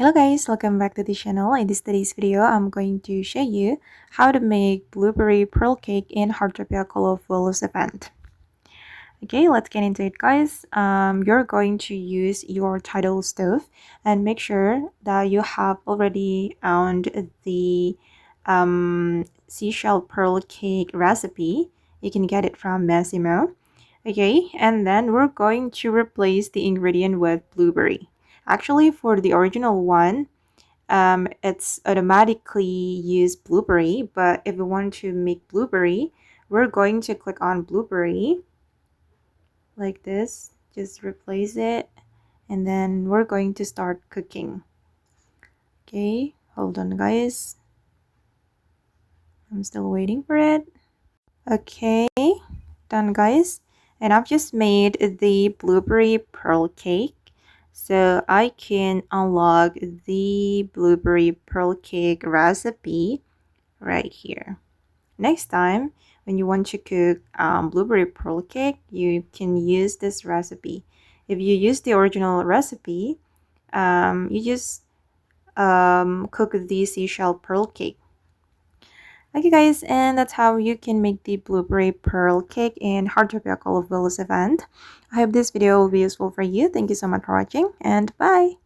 Hello guys, welcome back to the channel. In today's video, I'm going to show you how to make blueberry pearl cake in Heartopia colorfuls event. Okay, let's get into it guys. You're going to use your Tidal stove and make sure that you have already found the seashell pearl cake recipe. You can get it from Masimo. Okay, and then we're going to replace the ingredient with blueberry. Actually, for the original one, it's automatically use blueberry, but if we want to make blueberry, we're going to click on blueberry like this, just replace it, and then we're going to start cooking. Okay, hold on guys, I'm still waiting for it. Okay, done guys, and I've just made the blueberry pearl cake. So I can unlock the blueberry pearl cake recipe right here. Next time, when you want to cook blueberry pearl cake, you can use this recipe. If you use the original recipe, you just cook the seashell pearl cake. Okay guys, and that's how you can make the blueberry pearl cake in Heartopia Colorfuls event. I hope this video will be useful for you. Thank you so much for watching, and bye!